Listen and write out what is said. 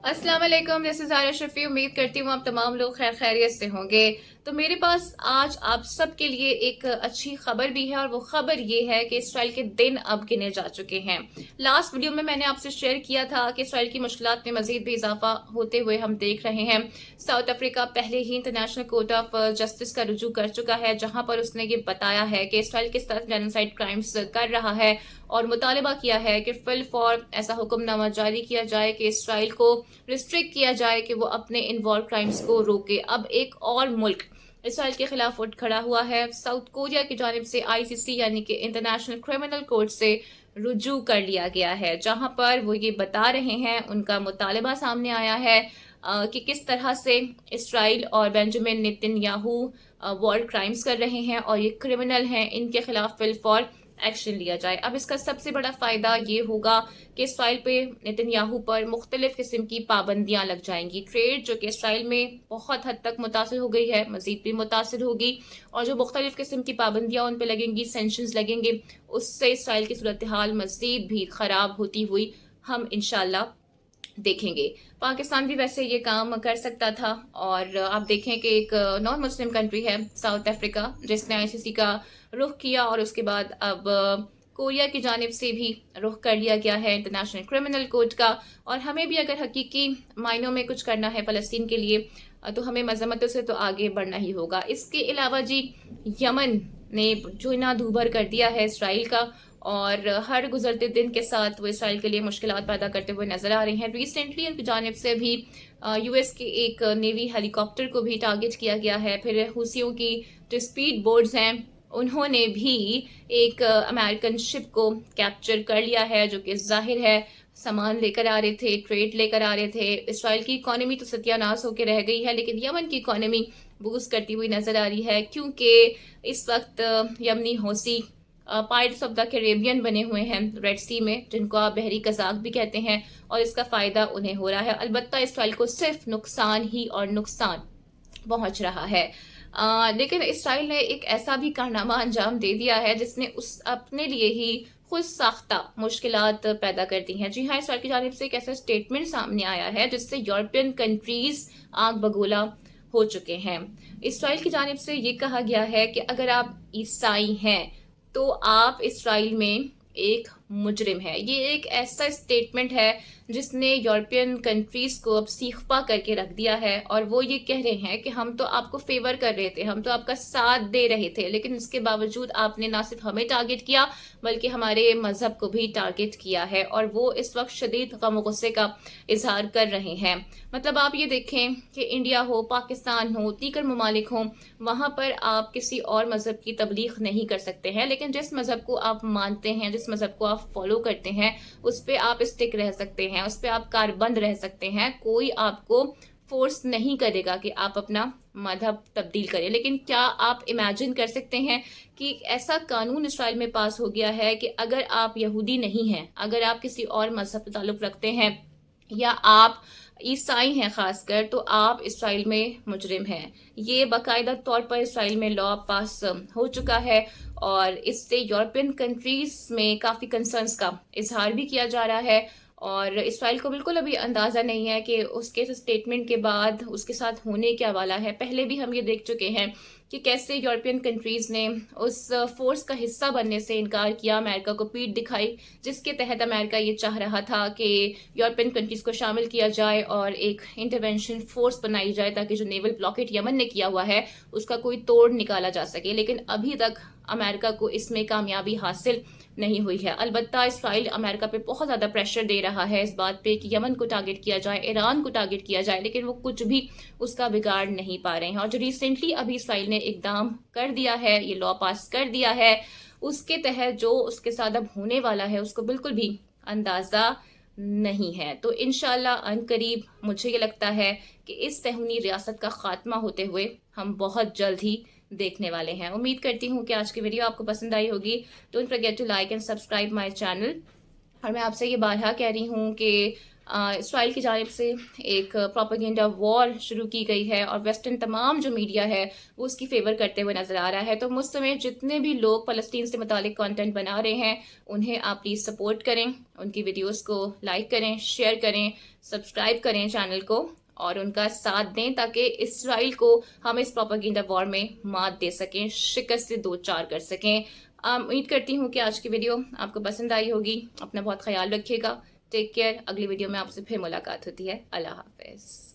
अस्सलाम वालेकुम, this is Zaara Shafi. उम्मीद करती हूँ आप तमाम लोग खैर खैरियत से होंगे। तो मेरे पास आज आप सब के लिए एक अच्छी खबर भी है और वो खबर ये है कि इसराइल के दिन अब गिने जा चुके हैं। लास्ट वीडियो में मैंने आपसे शेयर किया था कि इसराइल की मुश्किलात में मज़ीद भी इजाफा होते हुए हम देख रहे हैं। साउथ अफ्रीका पहले ही इंटरनेशनल कोर्ट ऑफ जस्टिस का रुजू कर चुका है, जहां पर उसने ये बताया है कि इसराइल किस तरह जेनोसाइड क्राइम्स कर रहा है और मुतालबा किया है कि फिल फॉर ऐसा हुक्मनामा जारी किया जाए कि इसराइल को रिस्ट्रिक्ट किया जाए कि वो अपने इन वॉर क्राइम्स को रोके। अब एक और मुल्क इसराइल के खिलाफ उठ खड़ा हुआ है। साउथ कोरिया की जानिब से आईसीसी यानी कि इंटरनेशनल क्रिमिनल कोर्ट से रुजू कर लिया गया है, जहां पर वो ये बता रहे हैं, उनका मुतालबा सामने आया है कि किस तरह से इसराइल और बेंजामिन नेतन्याहू वॉर क्राइम्स कर रहे हैं और ये क्रिमिनल हैं, इनके खिलाफ फिल फॉर एक्शन लिया जाए। अब इसका सबसे बड़ा फायदा ये होगा कि इसराइल पे नेतन्याहू पर मुख्तलिफ किस्म की पाबंदियां लग जाएंगी। ट्रेड जो कि इसराइल में बहुत हद तक मुतासर हो गई है, मजीद भी मुतासर होगी, और जो मुख्तलिफ किस्म की पाबंदियां उन पर लगेंगी, सेंशंस लगेंगे, उससे इसराइल की सूरत हाल मजीद भी खराब होती हुई हम इंशाल्लाह देखेंगे। पाकिस्तान भी वैसे ये काम कर सकता था, और आप देखें कि एक नॉन मुस्लिम कंट्री है साउथ अफ्रीका, जिसने आईसीसी का रुख किया और उसके बाद अब कोरिया की जानिब से भी रुख कर लिया गया है इंटरनेशनल क्रिमिनल कोर्ट का। और हमें भी अगर हकीकी मायनों में कुछ करना है फ़लस्तीन के लिए तो हमें मजम्मतों से तो आगे बढ़ना ही होगा। इसके अलावा जी, यमन ने चूना दूभर कर दिया है इसराइल का, और हर गुजरते दिन के साथ वो इसराइल के लिए मुश्किलात पैदा करते हुए नजर आ रही हैं। रिसेंटली उनकी जानिब से भी यूएस के एक नेवी हेलीकॉप्टर को भी टारगेट किया गया है। फिर हुसियों की जो स्पीड बोट्स हैं, उन्होंने भी एक अमेरिकन शिप को कैप्चर कर लिया है, जो कि जाहिर है सामान लेकर आ रहे थे, ट्रेड लेकर आ रहे थे। इसराइल की इकोनॉमी तो सत्यानाश होकर रह गई है, लेकिन यमन की इकोनॉमी बूस्ट करती हुई नजर आ रही है, क्योंकि इस वक्त यमनी हौसी पायरेट्स ऑफ द कैरेबियन बने हुए हैं रेड सी में, जिनको आप बहरी कजाक भी कहते हैं, और इसका फायदा उन्हें हो रहा है। अलबत्ता इसराइल को सिर्फ नुकसान ही और नुकसान पहुंच रहा है। लेकिन इसराइल ने एक ऐसा भी कारनामा अंजाम दे दिया है जिसने उस अपने लिए ही खुद साख्ता मुश्किलात पैदा कर दी हैं। जी हाँ, इसराइल की जानिब से एक ऐसा स्टेटमेंट सामने आया है जिससे यूरोपियन कंट्रीज आग बगोला हो चुके हैं। इसराइल की जानिब से ये कहा गया है कि अगर आप ईसाई हैं तो आप इसराइल में एक मुजरिम है। ये एक ऐसा स्टेटमेंट है जिसने यूरोपियन कंट्रीज को अब सीखपा करके रख दिया है, और वो ये कह रहे हैं कि हम तो आपको फेवर कर रहे थे, हम तो आपका साथ दे रहे थे, लेकिन इसके बावजूद आपने ना सिर्फ हमें टारगेट किया बल्कि हमारे मजहब को भी टारगेट किया है। और वो इस वक्त शदीद गम और गुस्से का इजहार कर रहे हैं। मतलब आप ये देखें कि इंडिया हो, पाकिस्तान हो, दीगर ममालिक हो, वहां पर आप किसी और मजहब की तबलीग नहीं कर सकते हैं, लेकिन जिस मजहब को आप मानते हैं, जिस मजहब को आप फॉलो करते हैं, उस पर आप स्टिक रह सकते हैं, उस पर आप कारबंद रह सकते हैं। कोई आपको फोर्स नहीं करेगा कि आप अपना मजहब तब्दील करें। लेकिन क्या आप इमेजिन कर सकते हैं कि ऐसा कानून इसराइल में पास हो गया है कि अगर आप यहूदी नहीं हैं, अगर आप किसी और मजहब से ताल्लुक रखते हैं, या आप ईसाई हैं खासकर, तो आप इसराइल में मुजरिम हैं। ये बाकायदा तौर पर इसराइल में लॉ पास हो चुका है, और इससे यूरोपियन कंट्रीज में काफ़ी कंसर्न्स का इजहार भी किया जा रहा है। और इसराइल को बिल्कुल अभी अंदाज़ा नहीं है कि उसके स्टेटमेंट के बाद उसके साथ होने क्या वाला है। पहले भी हम ये देख चुके हैं कि कैसे यूरोपियन कंट्रीज ने उस फोर्स का हिस्सा बनने से इनकार किया, अमेरिका को पीठ दिखाई, जिसके तहत अमेरिका ये चाह रहा था कि यूरोपियन कंट्रीज को शामिल किया जाए और एक इंटरवेंशन फोर्स बनाई जाए, ताकि जो नेवल ब्लॉकेट यमन ने किया हुआ है उसका कोई तोड़ निकाला जा सके। लेकिन अभी तक अमेरिका को इसमें कामयाबी हासिल नहीं हुई है। अलबत्ता इसराइल अमेरिका पे बहुत ज़्यादा प्रेशर दे रहा है इस बात पे कि यमन को टारगेट किया जाए, ईरान को टारगेट किया जाए, लेकिन वो कुछ भी उसका बिगाड़ नहीं पा रहे हैं। और जो रिसेंटली अभी इसराइल ने इकदाम कर दिया है, ये लॉ पास कर दिया है, उसके तहत जो उसके साथ अब होने वाला है उसको बिल्कुल भी अंदाज़ा नहीं है। तो इंशाल्लाह अनकरीब मुझे ये लगता है कि इस तहूनी रियासत का खात्मा होते हुए हम बहुत जल्द ही देखने वाले हैं। उम्मीद करती हूँ कि आज की वीडियो आपको पसंद आई होगी। Don't forget to like and subscribe my channel. और मैं आपसे ये बारहा कह रही हूँ कि اسرائیل کی جانب سے ایک پروپیگنڈا وار شروع کی گئی ہے اور ویسٹرن تمام جو میڈیا ہے وہ اس کی فیور کرتے ہوئے نظر آ رہا ہے. تو مجھ سمیت جتنے بھی لوگ فلسطین سے متعلق کانٹینٹ بنا رہے ہیں انہیں آپ پلیز سپورٹ کریں، ان کی ویڈیوز کو لائک کریں، شیئر کریں، سبسکرائب کریں چینل کو اور ان کا ساتھ دیں تاکہ اسرائیل کو ہم اس پروپیگنڈا وار میں مات دے سکیں، شکست سے دو چار کر سکیں. امید کرتی ہوں کہ آج کی ویڈیو آپ کو پسند آئی ہوگی. اپنا بہت خیال رکھیے گا. Take care. اگلی ویڈیو میں آپ سے پھر ملاقات ہوتی ہے. اللہ حافظ.